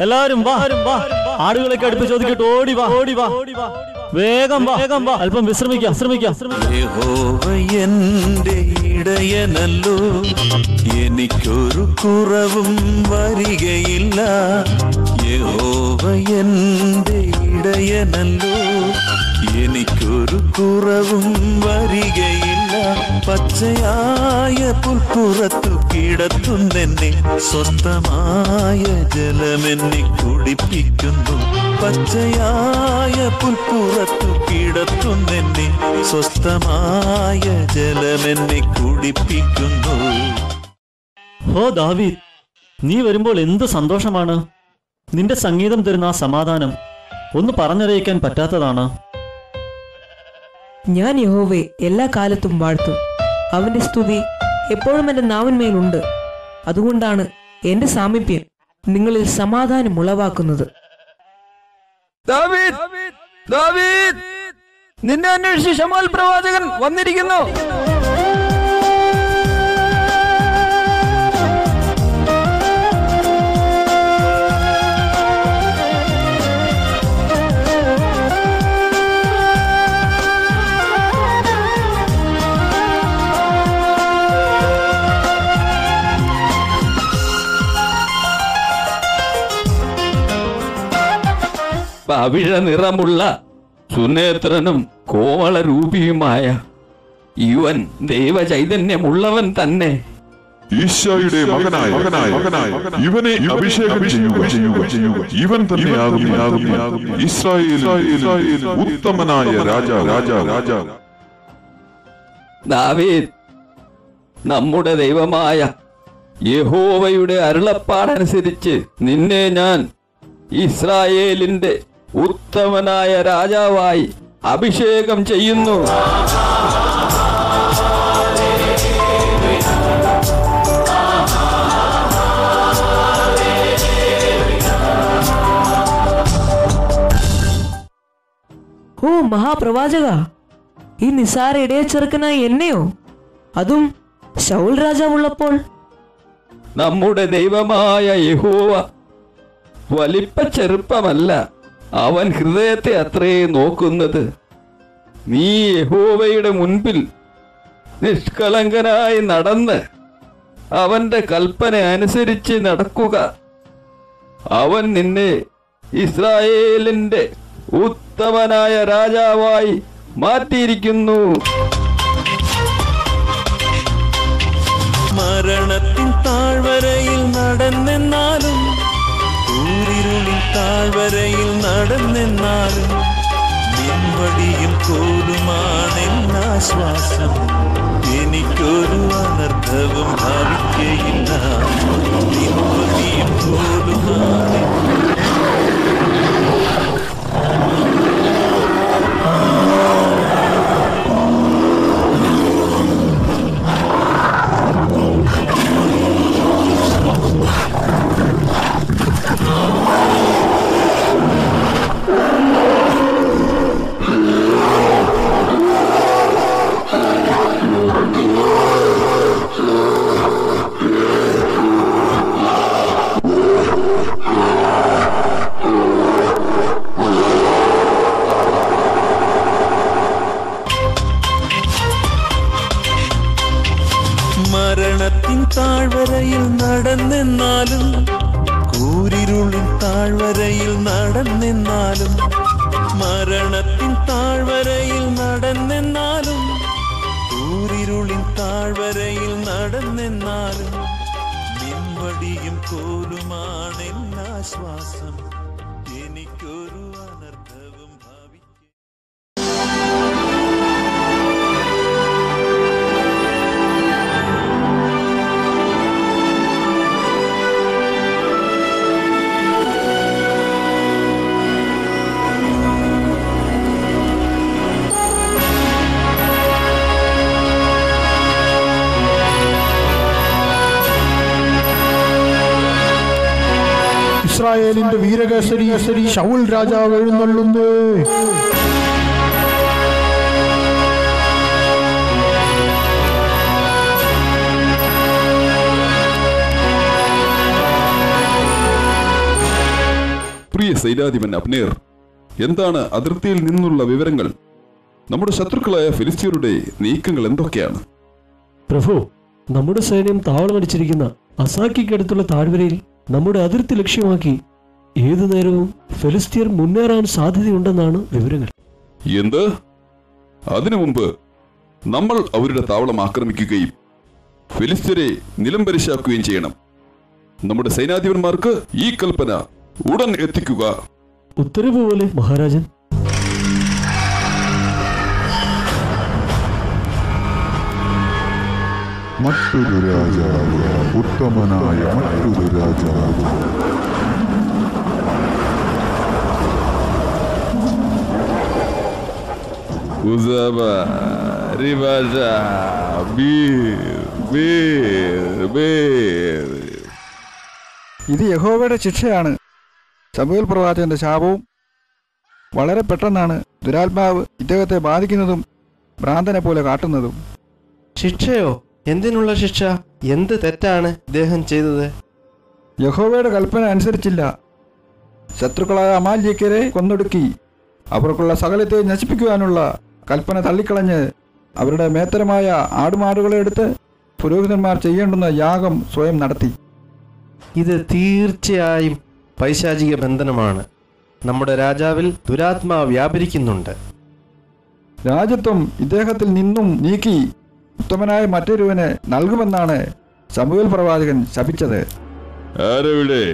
എല്ലാരും വാ, ആടുകളൊക്കെ അടുപ്പിച്ച് ഒതുക്കിട്ട് ഓടി വാ, വേഗം വാ, അല്പം വിശ്രമിക്കാം. യഹോവ എന്റെ ഇടയനല്ലോ, എനിക്കൊരു കുറവും വരികയില്ല. യഹോവ എന്റെ ഇടയനല്ലോ, എനിക്കൊരു കുറവും വരികയില്ല. പച്ചയായ പുൽപ്പുറത്തു കിടത്തുന്നെന്നെ, സ്വസ്ഥമായ ജലമെന്നെ കുടിപ്പിക്കുന്നു. പച്ചയായ പുൽപ്പുറത്തു കിടത്തുന്നെന്നെ, സ്വസ്ഥമായ ജലമെന്നെ കുടിപ്പിക്കുന്നു. ഓ ദാവീദ്, നീ വരുമ്പോൾ എന്ത് സന്തോഷമാണ്! നിന്റെ സംഗീതം തരുന്ന ആ സമാധാനം ഒന്ന് പറഞ്ഞറിയിക്കാൻ പറ്റാത്തതാണ്. ഞാൻ യഹോവയെ എല്ലാ കാലത്തും വാഴ്ത്തും. അവന്റെ സ്തുതി എപ്പോഴും എന്റെ നാവിന്മേലുണ്ട്. അതുകൊണ്ടാണ് എന്റെ സാമീപ്യം നിങ്ങളിൽ സമാധാനം ഉളവാക്കുന്നത്. ദാവീദ്, നിന്നെ അന്വേഷിച്ച് ശമൂവേൽ പ്രവാചകൻ വന്നിരിക്കുന്നു. പവിഴ നിറമുള്ള സുനേത്രനും കോമളരൂപിയുമായ ഇവൻ ദൈവചൈതന്യമുള്ളവൻ തന്നെ. ഈശോയുടെ മകനായ ഇവനെ അഭിഷേകം ചെയ്യുക. ഇവൻ തന്നെയാകും ഇസ്രായേലിൽ ഉത്തമനായ രാജാവ്. ദാവീദ്, നമ്മുടെ ദൈവമായ യഹോവയുടെ അരുളപ്പാടനുസരിച്ച് നിന്നെ ഞാൻ ഇസ്രായേലിന്റെ ഉത്തമനായ രാജാവായി അഭിഷേകം ചെയ്യുന്നു. ഓ മഹാപ്രവാചക, ഈ നിസാര ഇടയച്ചെറുക്കനായി എന്നെയോ, അതും ശൗൽ രാജാവുള്ളപ്പോൾ? നമ്മുടെ ദൈവമായ യഹോവ വലിപ്പ ചെറുപ്പമല്ല, അവൻ ഹൃദയത്തെ അത്രേ നോക്കുന്നത്. നീ യഹോവയുടെ മുൻപിൽ നിഷ്കളങ്കനായി നടന്ന് അവന്റെ കൽപ്പന അനുസരിച്ച് നടക്കുക. അവൻ നിന്നെ ഇസ്രായേലിന്റെ ഉത്തമനായ രാജാവായി മാറ്റിയിരിക്കുന്നു. മരണത്തിൻ താഴ്വരയിൽ നടന്നെന്നാലും, ൂരിരുളിൻ താഴ്വരയിൽ നടന്നെന്നാലും, നിൻവടിയും കോലുമാണെന്നാശ്വാസം. എനിക്കൊരു അനർത്ഥവും ഭാവിക്കയില്ല. നിൻവടിയും കോലുമാണ്. മരണത്തിൻ താഴ്വരയിൽ നടന്നെന്നാലും, കൂരിരുളിൻ താഴ്വരയിൽ നടന്നെ നടന്നെന്നാലും മരണത്തിൻ താഴ്വരയിൽ നടന്നെന്നാലും ൂരിരുളിൻ താഴ്വരയിൽ നടന്നെന്നാലും നിൻവടിയും കോലുമാണെന്നാശ്വാസം എനിക്കൊരു അനർത്ഥവും ഭാവിക്കും. ഇസ്രായേലിന്റെ വീരകേസരി ശൗൽ രാജാവ് എഴുന്നള്ളുന്നു. പ്രിയ സൈന്യാധിപൻ അബ്നേർ, എന്താണ് അതിർത്തിയിൽ നിന്നുള്ള വിവരങ്ങൾ? നമ്മുടെ ശത്രുക്കളായ ഫിലിസ്തീനരുടെ നീക്കങ്ങൾ എന്തൊക്കെയാണ്? പ്രഭു, നമ്മുടെ സൈന്യം താവളമടിച്ചിരിക്കുന്ന അസാക്കിക്കടുത്തുള്ള താഴ്വരയിൽ നമ്മുടെ അതിർത്തി ലക്ഷ്യമാക്കി ഏതു നേരവും ഫിലിസ്തീർ മുന്നേറാൻ സാധ്യതയുണ്ടെന്നാണ് വിവരങ്ങൾ. എന്ത്? അതിനു മുമ്പ് നമ്മൾ അവരുടെ താവളം ആക്രമിക്കുകയും ഫിലിസ്തീനെ നിലംപരിശാക്കുകയും ചെയ്യണം. നമ്മുടെ സൈന്യാധിപന്മാർക്ക് ഈ കൽപ്പന ഉടൻ എത്തിക്കുക. ഉത്തരവ് പോലെ മഹാരാജൻ. മറ്റൊരു രാജാവ്, ഉത്തമനായ മറ്റൊരു രാജാവ്. ഇത് യഹോവയുടെ ശിക്ഷയാണ്. ശമൂവേൽ പ്രവാചകന്റെ ശാപവും. വളരെ പെട്ടെന്നാണ് ദുരാത്മാവ് ഇദ്ദേഹത്തെ ബാധിക്കുന്നതും ഭ്രാന്തനെ പോലെ കാട്ടുന്നതും. ശിക്ഷയോ? എന്തിനുള്ള ശിക്ഷ? എന്ത് തെറ്റാണ് ഇദ്ദേഹം ചെയ്തത്? യഹോവയുടെ കൽപ്പന അനുസരിച്ചില്ല. ശത്രുക്കളായ അമാല്യക്കരെ കൊന്നൊടുക്കി അവർക്കുള്ള സകലത്തെ നശിപ്പിക്കുവാനുള്ള കൽപ്പന തള്ളിക്കളഞ്ഞ് അവരുടെ മേത്തരമായ ആടുമാടുകളെ എടുത്ത് പുരോഹിതന്മാർ ചെയ്യേണ്ടുന്ന യാഗം സ്വയം നടത്തി. ഇത് തീർച്ചയായും പൈശാചിക ബന്ധനമാണ്. നമ്മുടെ രാജാവിൽ ദുരാത്മാവ് വ്യാപരിക്കുന്നുണ്ട്. രാജ്യത്വം ഇദ്ദേഹത്തിൽ നിന്നും നീക്കി ഉത്തമനായ മറ്റൊരുവന് നൽകുമെന്നാണ് ശമൂവേൽ പ്രവാചകൻ ശപിച്ചത്. ആരവിടെ?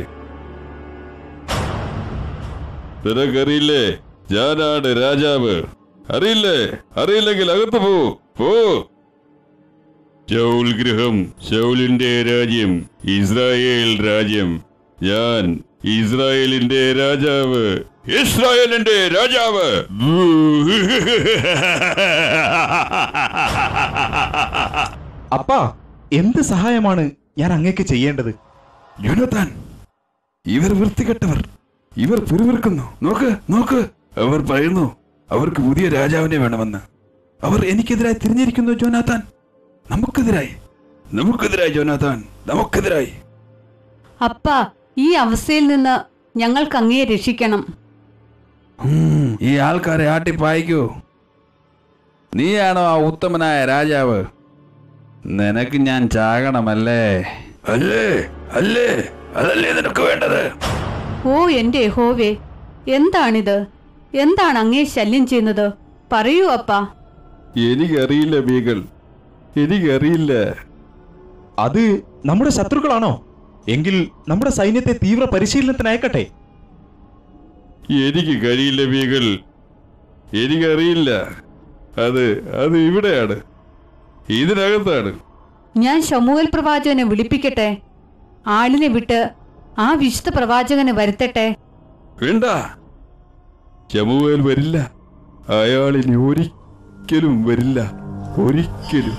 നിനക്കറിയില്ലേ ഞാനാണ് രാജാവ്? അറിയില്ലേ? അറിയില്ലെങ്കിൽ അകത്ത് പോ. ശൗൽ ഗൃഹം, ശൗലിന്റെ രാജ്യം, ഇസ്രായേൽ രാജ്യം. ഞാൻ ഇസ്രായേലിന്റെ രാജാവ്, ഇസ്രായേലിന്റെ രാജാവ്. അപ്പാ, എന്ത് സഹായമാണ് ഞാൻ അങ്ങേക്ക് ചെയ്യേണ്ടത്? യോനാഥാൻ, ഇവർ വൃത്തികെട്ടവർ, ഇവർ പിറുവിറുക്കുന്നു. നോക്ക്, അവർ പറയുന്നു അവർക്ക് പുതിയ രാജാവിനെ വേണമെന്ന്. അവർ എനിക്കെതിരായി തിരിഞ്ഞിരിക്കുന്നു യോനാഥാൻ. നമുക്കെതിരായി യോനാഥാൻ, നമുക്കെതിരായി. അപ്പാ, ഈ അവസ്ഥയിൽ നിന്ന് ഞങ്ങൾക്ക് അങ്ങയെ രക്ഷിക്കണം. ഈ ആൾക്കാരെ ആട്ടിപ്പായിക്കൂ. നീയാണോ ആ ഉത്തമനായ രാജാവ്? നിനക്ക് ഞാൻ ചാകണമല്ലേ? അല്ലേ അതല്ലേ നിനക്ക് വേണ്ടത്? ഓ എന്റെ യഹോവേ, എന്താണിത്? എന്താണ് അങ്ങയെ ശല്യം ചെയ്യുന്നത്? പറയൂ അപ്പാ. എനിക്കറിയില്ല ബീഗൾ, എനിക്കറിയില്ല. അത് നമ്മുടെ ശത്രുക്കളാണോ? എങ്കിൽ നമ്മുടെ സൈന്യത്തെ തീവ്ര പരിശീലനത്തിനയക്കട്ടെ. എനിക്ക് കഴിയില്ല ബീഗൾ, എനിക്കറിയില്ല. അത് ഇവിടെയാണ്, ഇതിനകത്താണ്. ഞാൻ ശമൂവേൽ പ്രവാചകനെ വിളിപ്പിക്കട്ടെ? ആളിനെ വിട്ട് ആ വിശുദ്ധ പ്രവാചകനെ വരുത്തട്ടെ? വേണ്ട, ശമൂവേൽ വരില്ല. അയാളിനി ഒരിക്കലും വരില്ല, ഒരിക്കലും.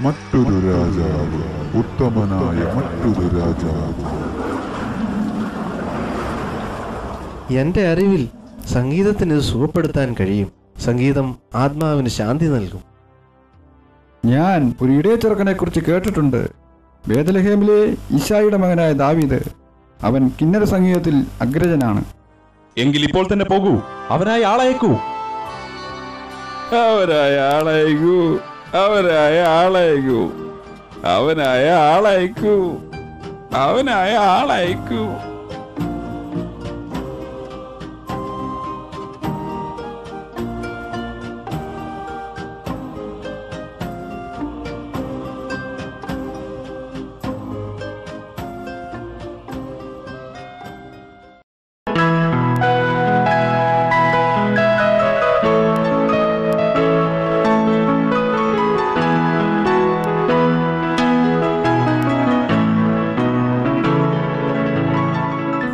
മറ്റൊരു രാജാവ്, ഉത്തമനായ മറ്റൊരു രാജാവ്. എൻ്റെ അറിവിൽ സംഗീതത്തിന് ഇത് സുഖപ്പെടുത്താൻ കഴിയും. സംഗീതം ആത്മാവിന് ശാന്തി നൽകും. ഞാൻ ഒരു ഇടയച്ചെറുക്കനെ കുറിച്ച് കേട്ടിട്ടുണ്ട്. ബേത്ലഹേമിലെ ഈശായുടെ മകനായ ദാവീദ്. അവൻ കിന്നര സംഗീതത്തിൽ അഗ്രജനാണ്. എങ്കിൽ ഇപ്പോൾ തന്നെ പോകൂ, അവനായി ആളയക്കൂ. അവനായ ആളയക്കൂ.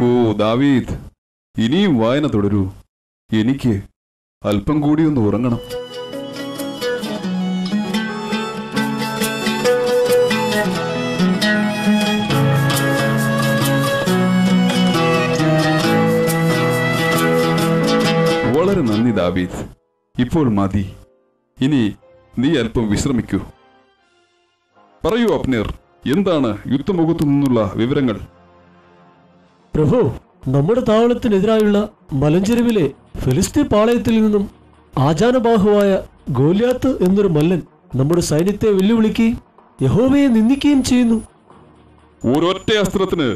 ഓ ദാവീദ്, ഇനിയും വായന തുടരൂ. എനിക്ക് അല്പം കൂടി ഒന്ന് ഉറങ്ങണം. വളരെ നന്ദി ദാവീദ്, ഇപ്പോൾ മതി. ഇനി നീ അല്പം വിശ്രമിക്കൂ. പറയൂ അബ്നേർ, എന്താണ് യുദ്ധമുഖത്തു നിന്നുള്ള വിവരങ്ങൾ? പ്രഭു, നമ്മുടെ താവളത്തിനെതിരായുള്ള മലഞ്ചെരുവിലെ ഫിലിസ്തീൻ പാളയത്തിൽ നിന്നും ആചാനബാഹുവായ ഗോലിയാത്ത് എന്നൊരു മല്ലൻ നമ്മുടെ സൈന്യത്തെ വെല്ലുവിളിക്കുകയും യഹോവയെ നിന്ദിക്കുകയും ചെയ്യുന്നു. ഒരൊറ്റ അസ്ത്രത്തിന്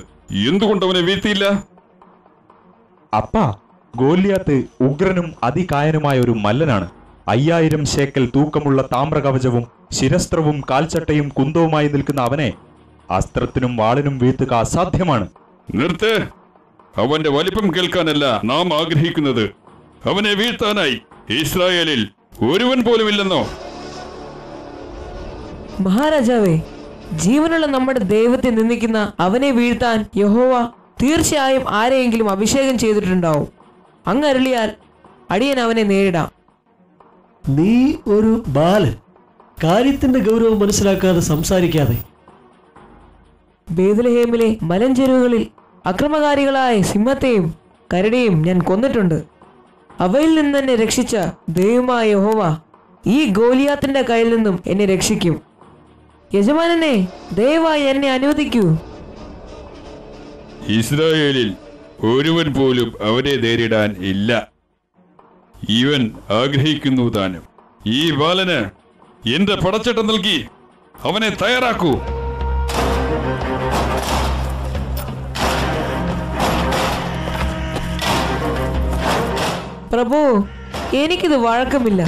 എന്തുകൊണ്ട് അവനെ വീഴ്ത്തിയില്ല? അപ്പാ, ഗോലിയാത്ത് ഉഗ്രനും അതികായനുമായ ഒരു മല്ലനാണ്. 5000 ശേക്കൽ തൂക്കമുള്ള താമ്രകവചവും ശിരസ്ത്രവും കാൽച്ചട്ടയും കുന്തവുമായി നിൽക്കുന്ന അവനെ അസ്ത്രത്തിനും വാളിനും വീഴ്ത്തുക അസാധ്യമാണ്. നിർത്ത്! അവന്റെ വലിപ്പം കേൾക്കാനല്ല നാം ആഗ്രഹിക്കുന്നത്, അവനെ വീഴ്ത്താനായി ഇസ്രായേലിൽ ഒരുവൻ പോലുമില്ലെന്നോ? മഹാരാജാവേ, ജീവനുള്ള നമ്മുടെ ദൈവത്തെ നിന്ദിക്കുന്ന അവനെ വീഴ്ത്താൻ യഹോവ തീർച്ചയായും ആരെയെങ്കിലും അഭിഷേകം ചെയ്തിട്ടുണ്ടാവും. അങ്ങ് അരുളിയാൽ അടിയൻ അവനെ നേരിടാം. നീ ഒരു ബാലൻ, കാര്യത്തിന്റെ ഗൗരവം മനസ്സിലാക്കാതെ സംസാരിക്കാതെ. ബേത്ലഹേമിലെ മലഞ്ചെരുവുകളിൽ അക്രമകാരികളായ സിംഹത്തെയും കരടിയെയും ഞാൻ കൊന്നിട്ടുണ്ട്. അവയിൽ നിന്ന് എന്നെ രക്ഷിച്ച ദൈവമായ യഹോവ ഈ ഗോലിയാത്തിന്റെ കയ്യിൽ നിന്നും എന്നെ രക്ഷിക്കും. യജമാനനെ, ദയവായി എന്നെ അനുവദിക്കൂ. ഇസ്രായേലിൽ ഒരുവൻ പോലും അവനെ നേരിടാൻ ഇല്ല. ഇവൻ ആഗ്രഹിക്കുന്നു താനും. ഈ ബാലന് എന്റെ പടച്ചട്ടം നൽകി അവനെ തയ്യാറാക്കൂ. പ്രഭു, എനിക്കിത് വഴക്കമില്ല.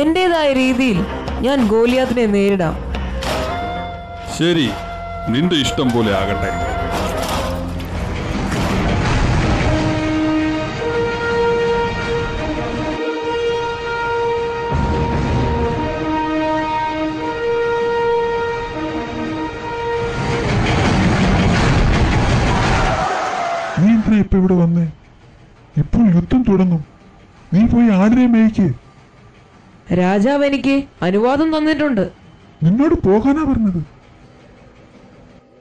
എന്റേതായ രീതിയിൽ ഞാൻ ഗോലിയാത്തിനെ നേരിടാം. ശരി, നിന്റെ ഇഷ്ടം പോലെ ആകട്ടെ. നീ എന്താ ഇപ്പൊ ഇവിടെ വന്നേ? ഇപ്പോൾ യുദ്ധം തുടങ്ങും. നീ പോയി ആടിനെ മേയ്ക്ക്. രാജാവ് എനിക്ക് അനുവാദം തന്നിട്ടുണ്ട്. നിന്നോട് പോകാനാ പറഞ്ഞത്.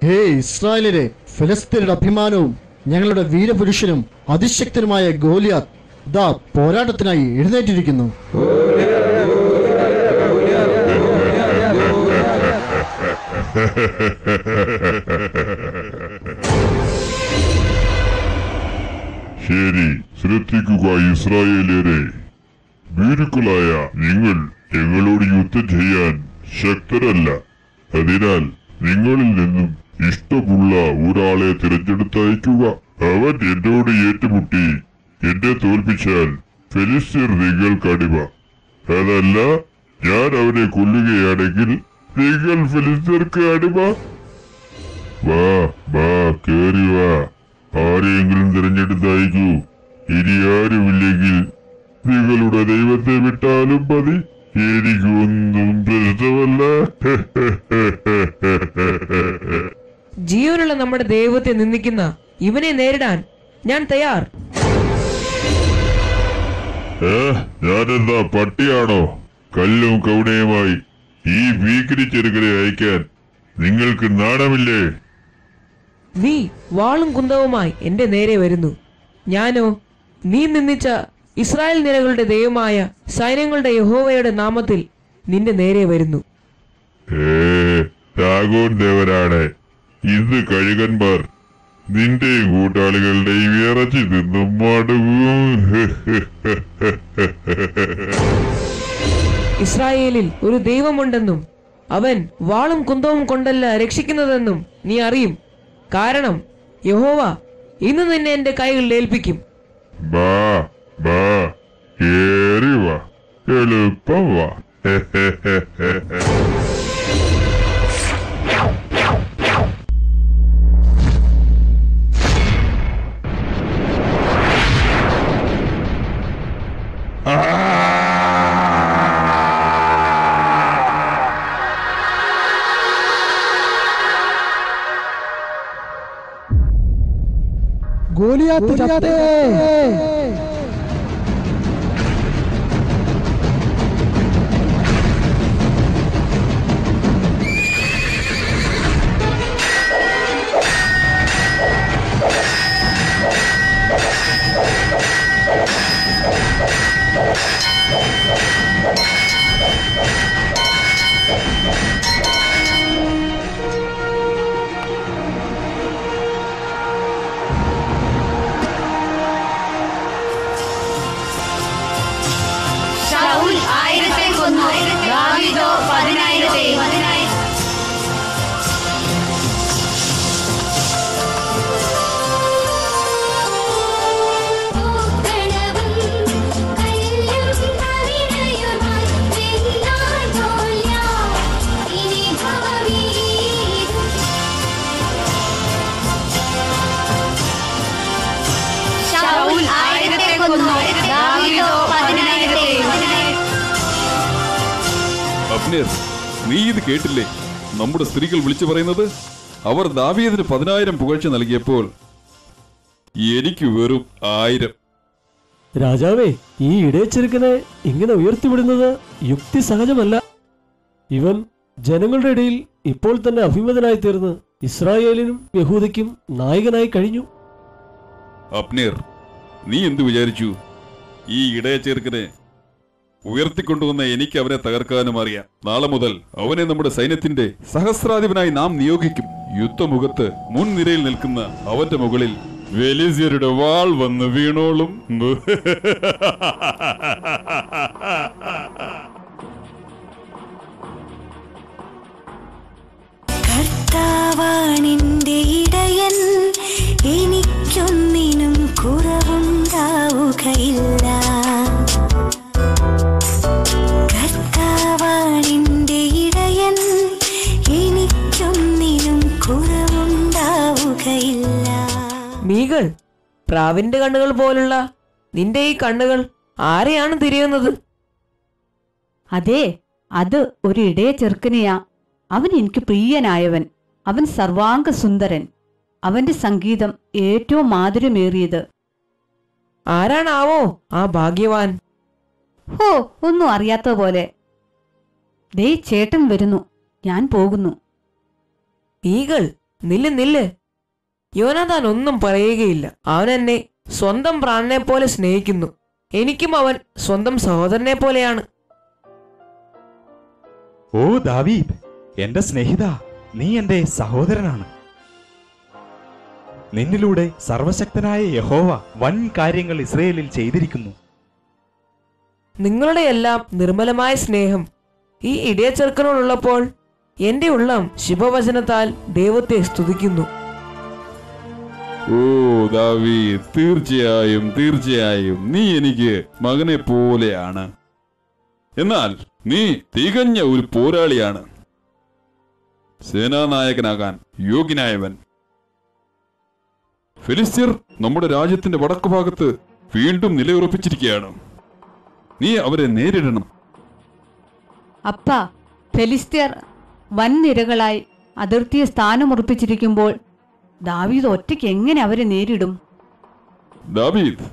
ഹേ ഇസ്രായേലിലെ ഫിലിസ്തീനയുടെ അഭിമാനവും ഞങ്ങളുടെ വീരപുരുഷനും അതിശക്തനുമായ ഗോലിയാത്ത് ദാ പോരാട്ടത്തിനായി എഴുന്നേറ്റിരിക്കുന്നു. ശരി, ശ്രദ്ധിക്കുക ഇസ്രായേലിയരെ. ഭീരുക്കളായ നിങ്ങൾ ഞങ്ങളോട് യുദ്ധം ചെയ്യാൻ ശക്തരല്ല. അതിനാൽ നിങ്ങളിൽ നിന്നും ഇഷ്ടമുള്ള ഒരാളെ തിരഞ്ഞെടുത്തയക്കുക. അവൻ എന്നോട് ഏറ്റുമുട്ടി എന്നെ തോൽപ്പിച്ചാൽ ഫെലിസ്തീർ നിങ്ങൾക്ക് അടിമ. അതല്ല, ഞാൻ അവനെ കൊല്ലുകയാണെങ്കിൽ നിങ്ങൾ ഫെലിസ്തീർക്ക് അടിമ. വാ വാ, കേറി വാ. ആരെയെങ്കിലും തിരഞ്ഞെടുത്തയക്കൂ. ഇനി ആരുമില്ലെങ്കിൽ നിങ്ങളുടെ ദൈവത്തെ വിട്ടാലും മതി. എനിക്കൊന്നും പ്രശ്നമല്ല. ജീവനുള്ള നമ്മുടെ ദൈവത്തെ നിന്ദിക്കുന്ന ഇവനെ നേരിടാൻ ഞാൻ തയ്യാർ. ഞാനെന്താ പട്ടിയാണോ? കല്ലും കൗണയുമായി ഈ ഭീകരി ചെറുകരെ അയക്കാൻ നിങ്ങൾക്ക് നാണമില്ലേ? നീ വാളും കുന്തവുമായി എന്റെ നേരെ വരുന്നു. ഞാനോ നീ നിന്ദിച്ച ഇസ്രായേൽ നിരകളുടെ ദൈവമായ സൈന്യങ്ങളുടെ യഹോവയുടെ നാമത്തിൽ നിന്റെ നേരെ വരുന്നു. ദാഗോൻ ദേവനാണ്. ഇന്ന് കഴുകന്മാർ നിന്റെയും കൂട്ടാളികളുടെയും ഇറച്ചി നിന്നും മടങ്ങും. ഇസ്രായേലിൽ ഒരു ദൈവമുണ്ടെന്നും അവൻ വാളും കുന്തവും കൊണ്ടല്ല രക്ഷിക്കുന്നതെന്നും നീ അറിയും. കാരണം യഹോവ ഇന്ന് നിന്നെ എന്റെ കൈകളിൽ ഏൽപ്പിക്കും. ബാ ബാ, കേറി വാ, എളുപ്പം വാ. ഗോലിയാത്ത് ചത്തേ. ശൗൽ 1000 കൊന്നു, ദാവീദോ 10,000. ശൗൽ 1000 കൊന്നു, ദാവീദോ 10,000. അബ്നേർ, നീ ഇത് കേട്ടില്ലേ? നമ്മുടെ സ്ത്രീകൾ വിളിച്ചു പറയുന്നത് അവർ ദാവീദിന് 10,000 പുകഴ്ച നൽകിയപ്പോൾ എനിക്ക് വെറും 1000. രാജാവേ, ഈ ഇടയച്ചെറുക്കനെ ഇങ്ങനെ ഉയർത്തിവിടുന്നത് യുക്തി സഹജമല്ല. ഇവൻ ജനങ്ങളുടെ ഇടയിൽ ഇപ്പോൾ തന്നെ അഭിമതനായി തീർന്ന് ഇസ്രായേലിനും യഹൂദയ്ക്കും നായകനായി കഴിഞ്ഞു. അബ്നേർ, നീ എന്തു വിചാരിച്ചു? ഈ ഇടയ ചേർക്കനെ ഉയർത്തിക്കൊണ്ടുവന്ന എനിക്ക് അവനെ തകർക്കാനും അറിയാം. നാളെ മുതൽ അവനെ നമ്മുടെ സൈന്യത്തിന്റെ സഹസ്രാധിപനായി നാം നിയോഗിക്കും. യുദ്ധമുഖത്ത് മുൻനിരയിൽ നിൽക്കുന്ന അവന്റെ മുകളിൽ ഫെലിസ്ത്യരുടെ വാൾ വന്ന് വീണോളും. കർത്താവാണെന്റെ ഇടയൻ, എനിക്കൊന്നിനും കുറവുണ്ടാവുകയില്ല. കർത്താവാണെന്റെ ഇടയൻ, എനിക്കൊന്നിനും കുറവുണ്ടാവുകയില്ല. മീകൾ, പ്രാവിന്റെ കണ്ണുകൾ പോലുള്ള നിന്റെ ഈ കണ്ണുകൾ ആരെയാണ് തിരയുന്നത്? അതെ, അത് ഒരു ഇടയ ചെറുക്കനെയാ. അവൻ എനിക്ക് പ്രിയനായവൻ. അവൻ സർവാംഗ സുന്ദരൻ. അവന്റെ സംഗീതം ഏറ്റവും മാധുര്യമേറിയത്. ആരാണാവോ ആ ഭാഗ്യവാൻ? ഹോ, ഒന്നും അറിയാത്ത പോലെ. ദേ ചേട്ടൻ വരുന്നു, ഞാൻ പോകുന്നു. മീകൾ, നില്ല്. യോനാഥാൻ ഒന്നും പറയുകയില്ല. അവൻ എന്നെ സ്വന്തം പ്രാണനെ പോലെ സ്നേഹിക്കുന്നു. എനിക്കും അവൻ സ്വന്തം സഹോദരനെ പോലെയാണ്. ഓ ദാവീദ്, എന്റെ സ്നേഹിത, നീ എന്റെ സഹോദരനാണ്. നിന്നിലൂടെ സർവശക്തനായ യഹോവ വൻ കാര്യങ്ങൾ ഇസ്രയേലിൽ ചെയ്തിരിക്കുന്നു. നിങ്ങളുടെ എല്ലാം നിർമ്മലമായ സ്നേഹം ഈ ഇടയ ചെറുക്കനോടുള്ളപ്പോൾ എന്റെ ഉള്ളം ശുഭവചനത്താൽ ദൈവത്തെ സ്തുതിക്കുന്നു. ഓ ദാവീദ്, തീർച്ചയായും നീ എനിക്ക് മകനെ പോലെയാണ്. എന്നാൽ നീ തികഞ്ഞ ഒരു പോരാളിയാണ്, സേനാനായകനാകാൻ യോഗ്യനായവൻ. ഫെലിസ്ത്യർ നമ്മുടെ രാജ്യത്തിന്റെ വടക്കു ഭാഗത്ത് വീണ്ടും നിലയുറപ്പിച്ചിരിക്കുകയാണ്. നീ അവരെ നേരിടണം. അപ്പ, ഫെലിസ്ത്യർ വൻനിരകളായി അതിർത്തിയെ സ്ഥാനമുറപ്പിച്ചിരിക്കുമ്പോൾ ദാവീദ് ഒറ്റയ്ക്ക് എങ്ങനെ അവരെ നേരിടും? ദാവീദ്,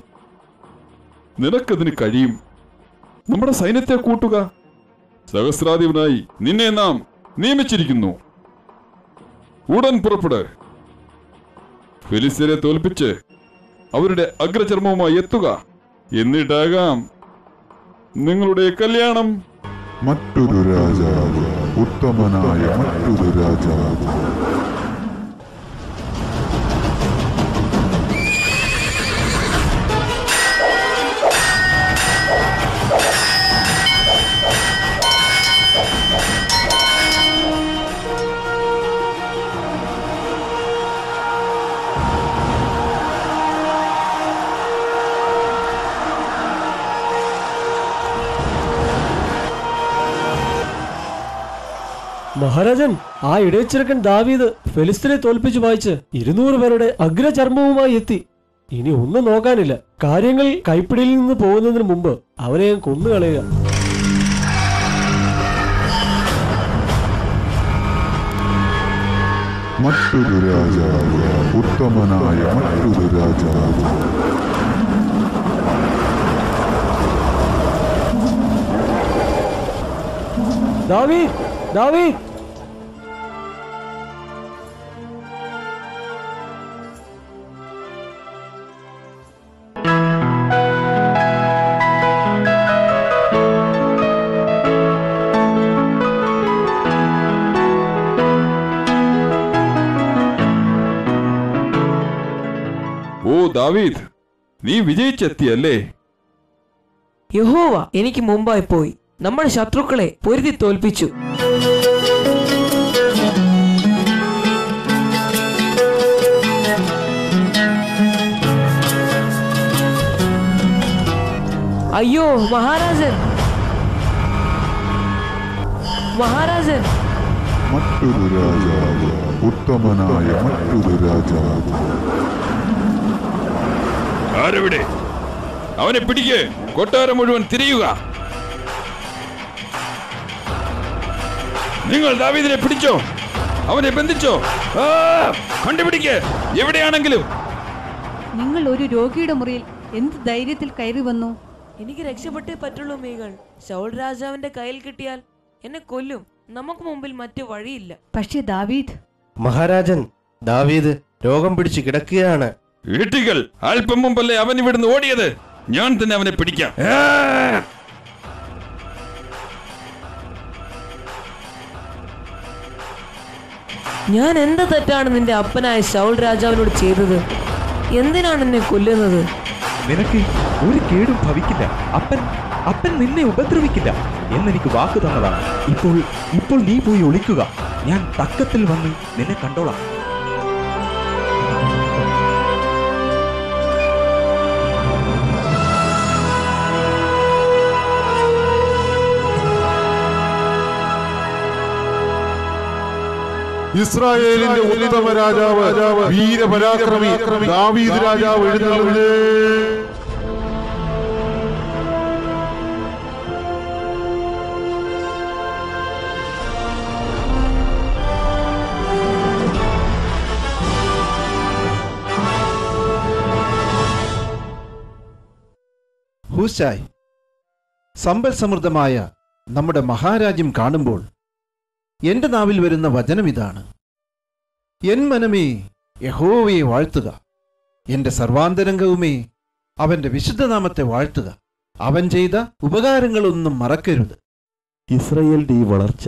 നിനക്കതിന് കഴിയും. നമ്മുടെ സൈന്യത്തെ കൂട്ടുക. സഹസ്രാധിപനായി നിന്നെ നാം നിയമിച്ചിരിക്കുന്നു. ഉടൻ പുറപ്പെട്. ഫെലിസ്ത്യരെ തോൽപ്പിച്ച് അവരുടെ അഗ്രചർമ്മവുമായി എത്തുക. എന്നിട്ടാകാം നിങ്ങളുടെ കല്യാണം. മറ്റൊരു രാജാവ്, ഉത്തമനായ മറ്റൊരു രാജാവ്. മഹാരാജൻ, ആ ഇടയച്ചെറുക്കൻ ദാവീദ് ഫെലിസ്ത്യരെ തോൽപ്പിച്ചു വായിച്ച് 200 പേരുടെ അഗ്രചർമ്മവുമായി എത്തി. ഇനി ഒന്നും നോക്കാനില്ല. കാര്യങ്ങൾ കൈപ്പിടിയിൽ നിന്ന് പോകുന്നതിന് മുമ്പ് അവനെ കൊന്നുകളയുക. മറ്റൊരു രാജാവ്, ഉത്തമനായ മറ്റൊരു രാജാവ്. ദാവീദ്, ദാവീദ്! ഓ ദാവീദ്, നീ വിജയിച്ചെത്തിയല്ലേ? യഹോവ എനിക്ക് മുമ്പായി പോയി നമ്മുടെ ശത്രുക്കളെ പൊരുതി തോൽപ്പിച്ചു. അയ്യോ മഹാരാജൻ, മഹാരാജൻ! മറ്റൊരു രാജാവ്, ഉത്തമനായ മറ്റൊരു രാജാവ്. ആരെവിടെ? അവനെ പിടിക്ക്, കൊട്ടാരം മുഴുവൻ തിരയുക. നിങ്ങൾ ദാവീദിനെ പിടിച്ചോ, അവനെ ബന്ധിച്ചോ, കണ്ടുപിടിക്ക്, എവിടെയാണെങ്കിലും. നിങ്ങൾ ഒരു രോഗിയുടെ മുറിയിൽ എന്ത് ധൈര്യത്തിൽ കയറി വന്നു? എനിക്ക് രക്ഷപ്പെട്ടേ പറ്റുള്ളൂ മീകൾ. ശൗൽ രാജാവിന്റെ കയ്യിൽ കിട്ടിയാൽ എന്നെ കൊല്ലും. നമുക്ക് മുമ്പിൽ മറ്റു വഴിയില്ല. പക്ഷേ ദാവീദ്... മഹാരാജൻ, ദാവീദ് രോഗം പിടിച്ച് കിടക്കുകയാണ്. വീട്ടികൾ, അല്പം മുമ്പല്ലേ അവൻ ഇവിടുന്ന് ഓടിയത്. ഞാൻ തന്നെ അവനെ പിടിക്കാം. ഞാൻ എന്ത് തെറ്റാണ് നിന്റെ അപ്പനായ ശൗൽ രാജാവിനോട് ചെയ്തത്? എന്തിനാണ് എന്നെ കൊല്ലുന്നത്? നിനക്ക് ഒരു കേടും ഭവിക്കില്ല. അപ്പൻ നിന്നെ ഉപദ്രവിക്കില്ല എന്നെനിക്ക് വാക്ക് തന്നതാണ്. ഇപ്പോൾ നീ പോയി ഒളിക്കുക. ഞാൻ തക്കത്തിൽ വന്ന് നിന്നെ കണ്ടോളാം. ഇസ്രായേലിന്റെ ഉത്തമ രാജാവ്, വീരപരാക്രമി ദാവീദ് രാജാവ് എഴുന്നള്ളുന്നേ. ഹൂശായ്, സമ്പൽ സമൃദ്ധമായ നമ്മുടെ മഹാരാജ്യം കാണുമ്പോൾ എന്റെ നാവിൽ വരുന്ന വചനം ഇതാണ്: എൻ മനമേ യഹോവയെ വാഴ്ത്തുക, എന്റെ സർവാന്തരംഗവുമേ അവന്റെ വിശുദ്ധനാമത്തെ വാഴ്ത്തുക. അവൻ ചെയ്ത ഉപകാരങ്ങളൊന്നും മറക്കരുത്. ഇസ്രായേലിന്റെ ഈ വളർച്ച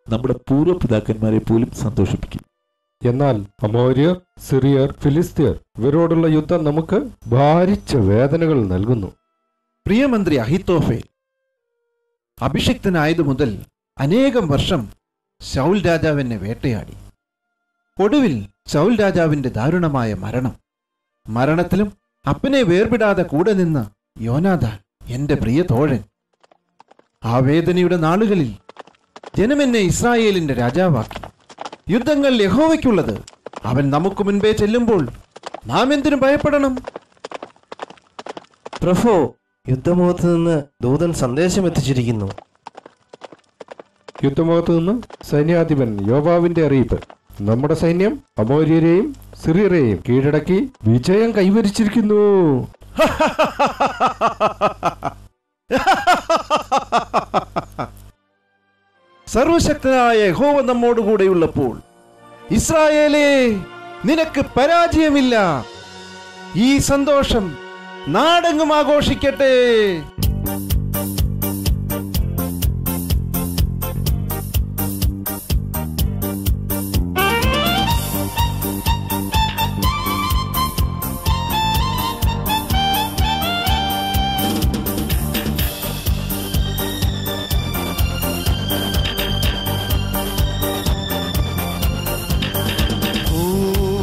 നമ്മുടെ പൂർവ്വപിതാക്കന്മാരെ പോലും സന്തോഷിപ്പിക്കും. എന്നാൽ അമോര്യർ, സിറിയർ, ഫിലിസ്തീർ ഇവരോടുള്ള യുദ്ധം നമുക്ക് ഭാരിച്ച വേദനകൾ നൽകുന്നു. പ്രിയമന്ത്രി അഹിത്തോഫേൽ അഭിഷിക്തനായതു മുതൽ അനേകം വർഷം ശൗൽ രാജാവിനെ വേട്ടയാടി. ഒടുവിൽ ശൗൽ രാജാവിന്റെ ദാരുണമായ മരണത്തിലും അപ്പനെ വേർപിടാതെ കൂടെ നിന്ന യോനാഥാൻ, എന്റെ പ്രിയ തോഴൻ. ആ വേദനയുടെ നാളുകളിൽ ജനമെന്നെ ഇസ്രായേലിന്റെ രാജാവാക്കി. യുദ്ധങ്ങൾ യഹോവയ്ക്കുള്ളത്. അവൻ നമുക്ക് മുൻപേ ചെല്ലുമ്പോൾ നാം എന്തിനു ഭയപ്പെടണം? പ്രഭു, യുദ്ധമുഖത്ത് നിന്ന് ദൂതൻ സന്ദേശം എത്തിച്ചിരിക്കുന്നു. യുദ്ധമുഖത്ത് നിന്ന് സൈന്യാധിപൻ യോവാബിന്റെ അറിയിപ്പ്: നമ്മുടെ സൈന്യം അമോര്യരെയും സിറിയരെയും കീഴടക്കി വിജയം കൈവരിച്ചിരിക്കുന്നു. സർവശക്തനായ യഹോവ നമ്മോടുകൂടെയുള്ളപ്പോൾ ഇസ്രായേലേ, നിനക്ക് പരാജയമില്ല. ഈ സന്തോഷം നാടെങ്ങും ആഘോഷിക്കട്ടെ.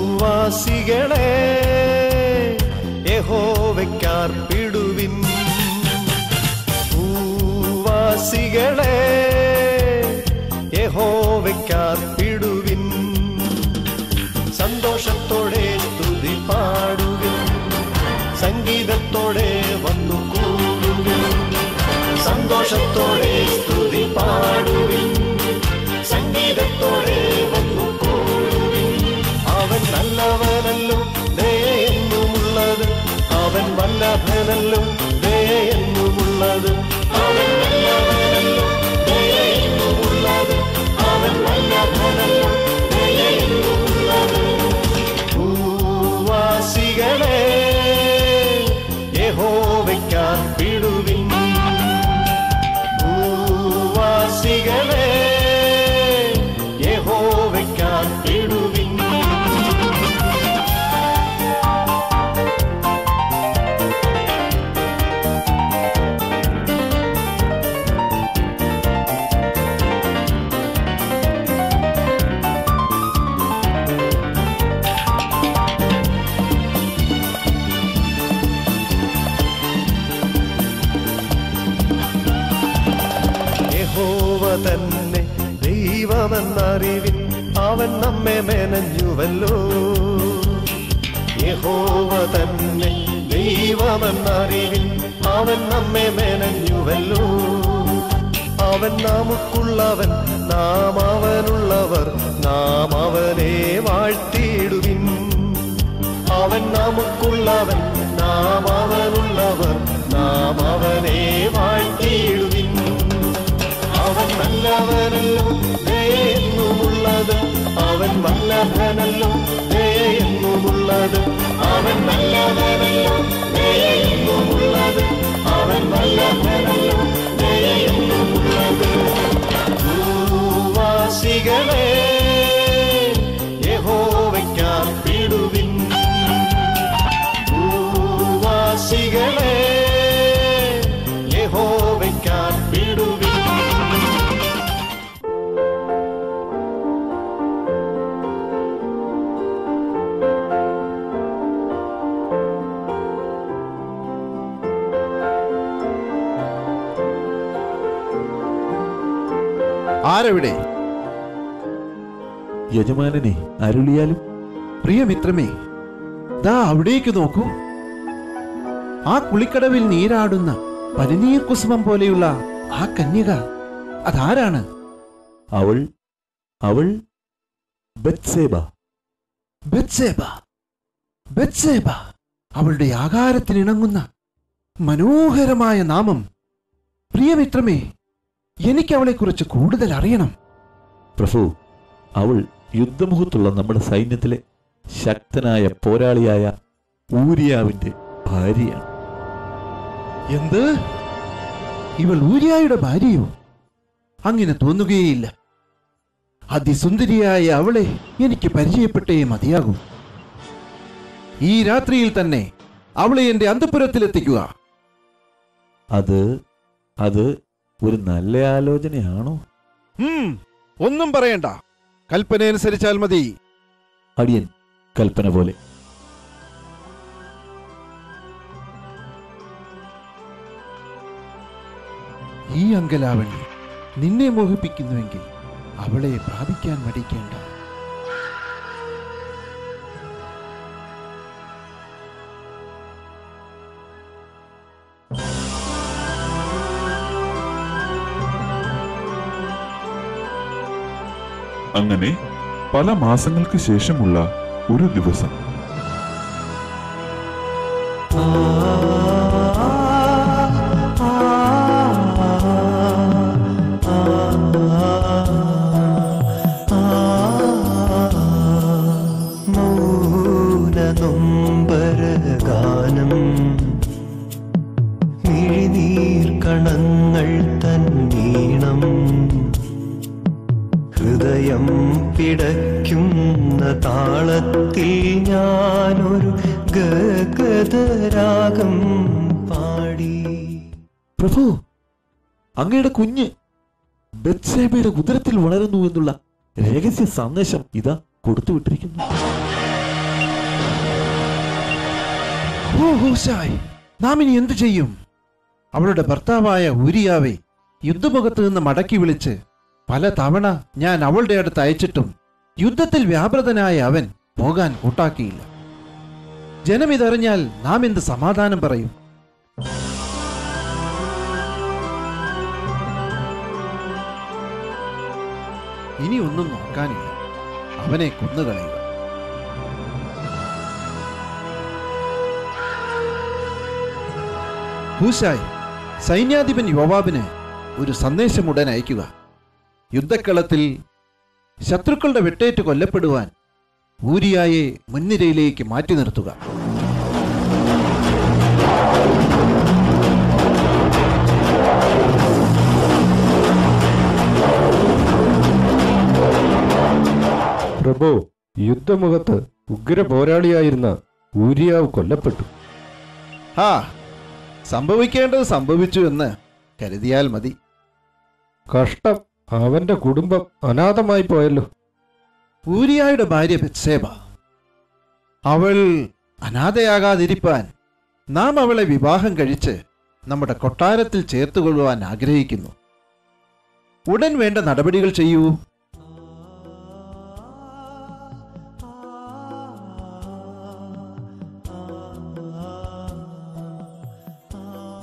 ഭൂവാസികളെ യഹോവയ്ക്കർപ്പിടുവിൻ. ഭൂവാസികളെ യഹോവയ്ക്കർപ്പിടുവിൻ. സന്തോഷത്തോടെ സ്തുതി പാടുവിൻ, സംഗീതത്തോടെ വന്നു കൂടുവിൻ. സന്തോഷത്തോടെ സ്തുതി പാടുവിൻ, സംഗീതത്തോടെ വന്നു കൂടുവിൻ. വല്ലഭനല്ലോ ദയെന്നുമുള്ളത്, അവൻ വല്ലഭനല്ലോ ദയെന്നുമുള്ളത്, അവൻ വല്ലഭനല്ലോ ദയെന്നുമുള്ളത്. ഭൂവാസികളെ യഹോവയ്ക്കർപ്പിടുവിൻ, ഭൂവാസികളെ യഹോവയ്ക്കർപ്പിടുവിൻ. യഹോവ തന്നെ ദൈവമെന്നറിവിൻ, അവൻ നമ്മെ മെനഞ്ഞുവല്ലോ. യഹോവ തന്നെ ദൈവമെന്നറിവിൻ, അവൻ നമ്മെ മെനഞ്ഞുവല്ലോ. അവൻ നമുക്കുള്ളവൻ, നാം അവനുള്ളവർ, നാം അവനെ വാഴ്ത്തിയിടുവിൻ. അവൻ നമുക്കുള്ളവൻ, നാം അവനുള്ളവർ, നാം അവനെ വാഴ്ത്തിയിടുവിൻ. അവൻ നല്ലവനല്ലോ ദയെന്നുമുള്ളത്, അവൻ വല്ലഭനല്ലോ ദയെന്നുമുള്ളത്, അവൻ നല്ലവനല്ലോ ദയെന്നുമുള്ളത്, അവൻ വല്ലഭനല്ലോ ദയെന്നുമുള്ളത്. ഭൂവാസികളെ യഹോവയ്ക്കർപ്പിടുവിൻ, ഭൂവാസികളെ യഹോവയ്ക്കർപ്പിടുവിൻ. ആരെവിടെ? യജമാനനെ അരുളിയാലും. പ്രിയമിത്രമേ, ദാ അവിടേക്ക് നോക്കൂ. ആ കുളിക്കടവിൽ നീരാടുന്ന പനിനീർ കുസുമം പോലെയുള്ള ആ കന്യക അതാരാണ്? അവൾ അവൾ ബത്സേബ. ബത്സേബ, ബത്സേബ, അവളുടെ ആകാരത്തിനിണങ്ങുന്ന മനോഹരമായ നാമം. പ്രിയമിത്രമേ, എനിക്ക് അവളെക്കുറിച്ച് കൂടുതൽ അറിയണം. പ്രഭു, അവൾ യുദ്ധമുഖത്തുള്ള നമ്മുടെ സൈന്യത്തിലെ ശക്തനായ പോരാളിയായ ഊരിയാവിന്റെ ഭാര്യയാണ്. എന്ത്? ഇവൾ ഊരിയായുടെ ഭാര്യയോ? അങ്ങനെ തോന്നുകയേയില്ല. അതിസുന്ദരിയായ അവളെ എനിക്ക് പരിചയപ്പെട്ടേ മതിയാകൂ. ഈ രാത്രിയിൽ തന്നെ അവളെ എന്റെ അന്തഃപുരത്തിലെത്തിക്കുക. അത് ഒരു നല്ല ആലോചനയാണോ? ഒന്നും പറയണ്ട, കൽപ്പനയനുസരിച്ചാൽ മതി. അടിയൻ കൽപ്പന പോലെ. ഈ അങ്കലാവണ്യം നിന്നെ മോഹിപ്പിക്കുന്നുവെങ്കിൽ അവളെ പ്രാപിക്കാൻ മടിക്കേണ്ട. അങ്ങനെ പല മാസങ്ങൾക്ക് ശേഷമുള്ള ഒരു ദിവസം മൗനനൊമ്പരഗാനം മിഴിനീർ കണങ്ങൾ തന്നീണം ഹൃദയം പിടയ്ക്കുന്ന താളത്തിൽ ഞാനൊരു ഗഗതരാഗം പാടി. പ്രഭു, അങ്ങയുടെ കുഞ്ഞ് ബത്സേബയുടെ ഉദരത്തിൽ വളരുന്നു എന്നുള്ള രഹസ്യ സന്ദേശം ഇതാ കൊടുത്തുവിട്ടിരിക്കുന്നു. ഓ ഹൂശായ്, നാം ഇനി എന്തു ചെയ്യും? അവളുടെ ഭർത്താവായ ഊരിയാവെ യുദ്ധമുഖത്ത് നിന്ന് മടക്കി വിളിച്ച് പല തവണ ഞാൻ അവളുടെ അടുത്ത് അയച്ചിട്ടും യുദ്ധത്തിൽ വ്യാപൃതനായ അവൻ പോകാൻ കൂട്ടാക്കിയില്ല. ജനം ഇതറിഞ്ഞാൽ നാം എന്ത് സമാധാനം പറയും? ഇനി ഒന്നും നോക്കാനില്ല, അവനെ കൊന്നുകളയുക. ഹൂശായ്, സൈന്യാധിപൻ യോവാബിന് ഒരു സന്ദേശം ഉടൻ അയക്കുക. യുദ്ധക്കളത്തിൽ ശത്രുക്കളുടെ വെട്ടേറ്റ് കൊല്ലപ്പെടുവാൻ ഊരിയായെ മുൻനിരയിലേക്ക് മാറ്റി നിർത്തുക. പ്രഭു, യുദ്ധമുഖത്ത് ഉഗ്ര പോരാളിയായിരുന്ന ഊരിയാവ് കൊല്ലപ്പെട്ടു. ആ, സംഭവിക്കേണ്ടത് സംഭവിച്ചു എന്ന് കരുതിയാൽ മതി. കഷ്ടം, അവന്റെ കുടുംബം അനാഥമായി പോയല്ലോ. ഊരിയായുടെ ഭാര്യ ബത്ശേബ, അവൾ അനാഥയാകാതിരിപ്പാൻ നാം അവളെ വിവാഹം കഴിച്ച് നമ്മുടെ കൊട്ടാരത്തിൽ ചേർത്തുകൊള്ളുവാൻ ആഗ്രഹിക്കുന്നു. ഉടൻ വേണ്ട നടപടികൾ ചെയ്യൂ.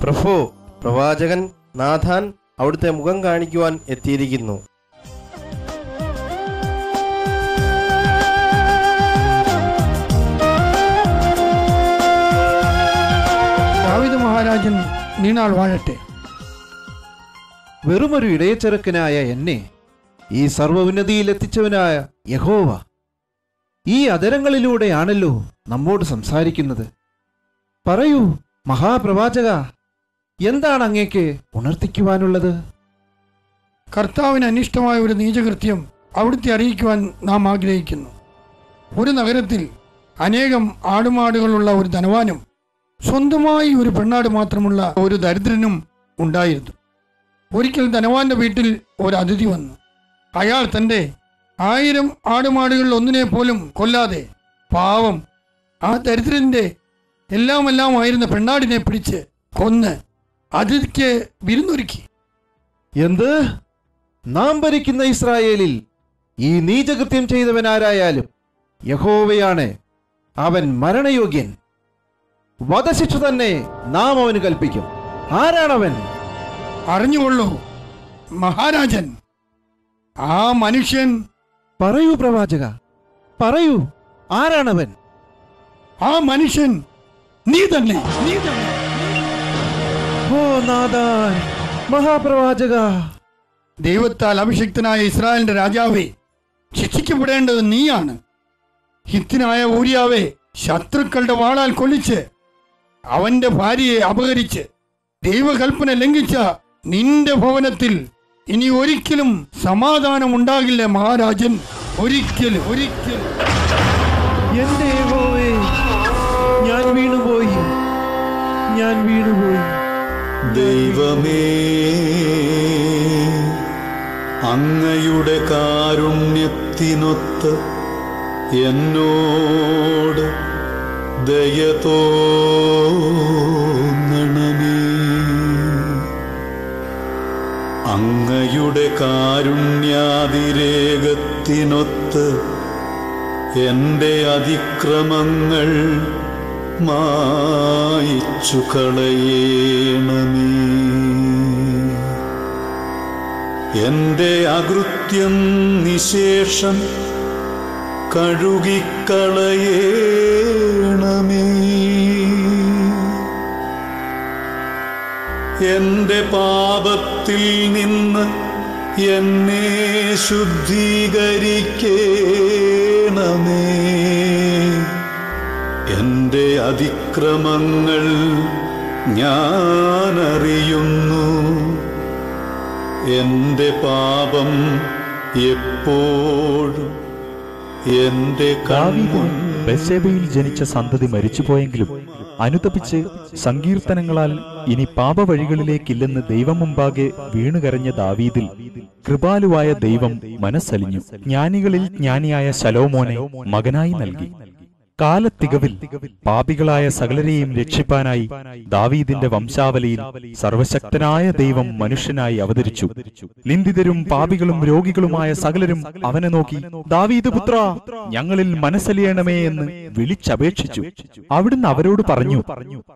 പ്രഭു, പ്രവാചകൻ നാഥാൻ അവിടുത്തെ മുഖം കാണിക്കുവാൻ എത്തിയിരിക്കുന്നു. ദാവീദ് മഹാരാജൻ നീണാൾ വാഴട്ടെ. വെറുമൊരു ഇടയച്ചെറുക്കനായ എന്നെ ഈ സർവ്വോന്നതിയിൽ എത്തിച്ചവനായ യഹോവ ഈ അധരങ്ങളിലൂടെയാണല്ലോ നമ്മോട് സംസാരിക്കുന്നത്. പറയൂ മഹാപ്രവാചക, എന്താണ് അങ്ങേക്ക് ഉണർത്തിക്കുവാനുള്ളത്? കർത്താവിന് അനിഷ്ടമായ ഒരു നീചകൃത്യം അവിടുത്തെ അറിയിക്കുവാൻ നാം ആഗ്രഹിക്കുന്നു. ഒരു നഗരത്തിൽ അനേകം ആടുമാടുകളുള്ള ഒരു ധനവാനും സ്വന്തമായി ഒരു പെണ്ണാട് മാത്രമുള്ള ഒരു ദരിദ്രനും ഉണ്ടായിരുന്നു. ഒരിക്കൽ ധനവാന്റെ വീട്ടിൽ ഒരു അതിഥി വന്നു. അയാൾ തൻ്റെ 1000 ആടുമാടുകളിൽ ഒന്നിനെ പോലും കൊല്ലാതെ പാവം ആ ദരിദ്രന്റെ എല്ലാമായിരുന്ന പെണ്ണാടിനെ പിടിച്ച് കൊന്ന് അതിഥിക്ക് വിരുന്നൊരുക്കി. എന്ത്? നാം ഭരിക്കുന്ന ഇസ്രായേലിൽ ഈ നീചകൃത്യം ചെയ്തവനാരായാലും യഹോവയാണ് അവൻ മരണയോഗ്യൻ. വധശിക്ഷ തന്നെ നാം അവന് കൽപ്പിക്കും. ആരാണവൻ? അറിഞ്ഞുകൊള്ളൂ മഹാരാജൻ, ആ മനുഷ്യൻ. പറയൂ പ്രവാചക, പറയൂ, ആരാണവൻ? ആ മനുഷ്യൻ നീ തന്നെ. ഓ നാഥാൻ, മഹാപ്രവാചക, ദൈവത്താൽ അഭിഷിക്തനായ ഇസ്രായേലിന്റെ രാജാവേ, ശിക്ഷിക്കപ്പെടേണ്ടത് നീയാണ്. ഹിത്യനായ ഊരിയാവെ ശത്രുക്കളുടെ വാളാൽ കൊല്ലിച്ച് അവന്റെ ഭാര്യയെ അപഹരിച്ച് ദൈവകൽപ്പന ലംഘിച്ച നിന്റെ ഭവനത്തിൽ ഇനി ഒരിക്കലും സമാധാനം ഉണ്ടാകില്ല മഹാരാജൻ. ഒരിക്കലും. എന്റെ യഹോവേ, ഞാൻ വീണുപോയി. ദൈവമേ, അങ്ങയുടെ കാരുണ്യത്തിനൊത്ത് എന്നോട് ദയ തോന്നണമേ. അങ്ങയുടെ കാരുണ്യാതിരേകത്തിനൊത്ത് എൻ്റെ അതിക്രമങ്ങൾ മായിച്ചു കളയേണമേ. എൻ്റെ അകൃത്യം നിശേഷം കഴുകിക്കളയേണമേ. എൻ്റെ പാപത്തിൽ നിന്ന് എന്നെ ശുദ്ധീകരിക്കേണമേ. എൻ്റെ അതിക്രമങ്ങൾ ഞാനറിയുന്നു. എൻ്റെ പാപം എപ്പോഴും എൻ്റെ ദാവീദിന് ബത്ശേബയിൽ ജനിച്ച സന്തതി മരിച്ചുപോയെങ്കിലും അനുതപിച്ച് സങ്കീർത്തനങ്ങളാൽ ഇനി പാപവഴികളിലേക്കില്ലെന്ന് ദൈവം മുമ്പാകെ വീണുകരഞ്ഞ ദാവീദിൽ കൃപാലുവായ ദൈവം മനസ്സലിഞ്ഞു. ജ്ഞാനികളിൽ ജ്ഞാനിയായ ശലോമോനെ മകനായി നൽകി. കാലത്തികവിൽ പാപികളായ സകലരെയും രക്ഷിപ്പാനായി ദാവീദിന്റെ വംശാവലിയിൽ സർവശക്തനായ ദൈവം മനുഷ്യനായി അവതരിച്ചു. നിന്ദിതരും പാപികളും രോഗികളുമായ സകലരും അവനെ നോക്കി, ദാവീദ് പുത്ര, ഞങ്ങളിൽ മനസ്സലിയണമേ എന്ന് വിളിച്ചപേക്ഷിച്ചു. അവിടുന്ന് അവരോട് പറഞ്ഞു,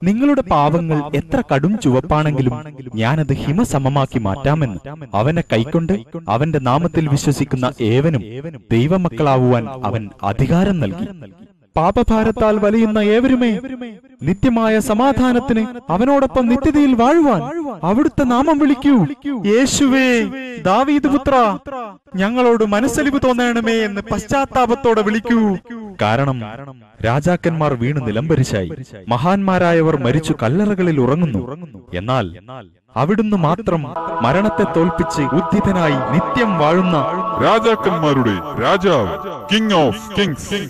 നിങ്ങളുടെ പാവങ്ങൾ എത്ര കടും ചുവപ്പാണെങ്കിലും ഞാനത് ഹിമസമമാക്കി മാറ്റാമെന്ന്. അവനെ കൈക്കൊണ്ട് അവന്റെ നാമത്തിൽ വിശ്വസിക്കുന്ന ഏവനും ദൈവമക്കളാവുവാൻ അവൻ അധികാരം നൽകി. പാപഭാരത്താൽ വലിയുന്ന ഏവരുമേ നിത്യമായ സമാധാനത്തിന് അവനോടൊപ്പം നിത്യതയിൽ വാഴുവാൻ അവിടുത്തെ നാമം വിളിക്കൂ. യേശുവേ, ദാവീദ് പുത്ര, ഞങ്ങളോട് മനസ്സലിവ് തോന്നണമേ എന്ന് പശ്ചാത്താപത്തോടെ വിളിക്കൂ. കാരണം രാജാക്കന്മാർ വീണ് നിലംപരിശായി, മഹാന്മാരായവർ മരിച്ചു കല്ലറകളിൽ ഉറങ്ങുന്നു. എന്നാൽ അവിടുന്ന് മാത്രം മരണത്തെ തോൽപ്പിച്ച് ഉദ്ധിതനായി നിത്യം വാഴുന്ന രാജാക്കന്മാരുടെ രാജാവ്, കിങ് ഓഫ് കിങ്സ്.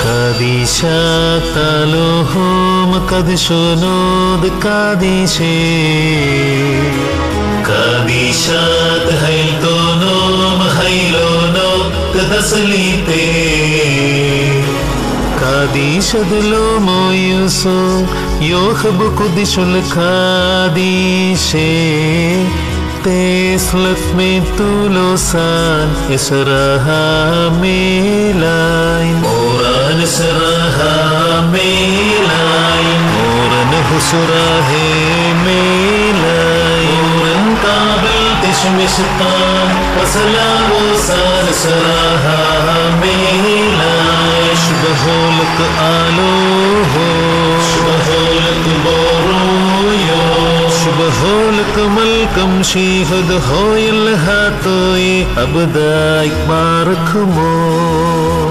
قديشات لهم قد شنود قديشي قديشات هيلتونم هيلونو تدسليتي قديشات لومو يوسو يوخب قديش القديشي تسلت من طولوسان يسرها ميلاين موران يسرها ميلاين موران خسرها ميلاين موران قابل تشمشتان وسلاوسان يسرها ميلاين شبهولك آلوه شبهولك بورويو شبهولك ملكم شيهد هوي الهاتوي أبدايك باركمو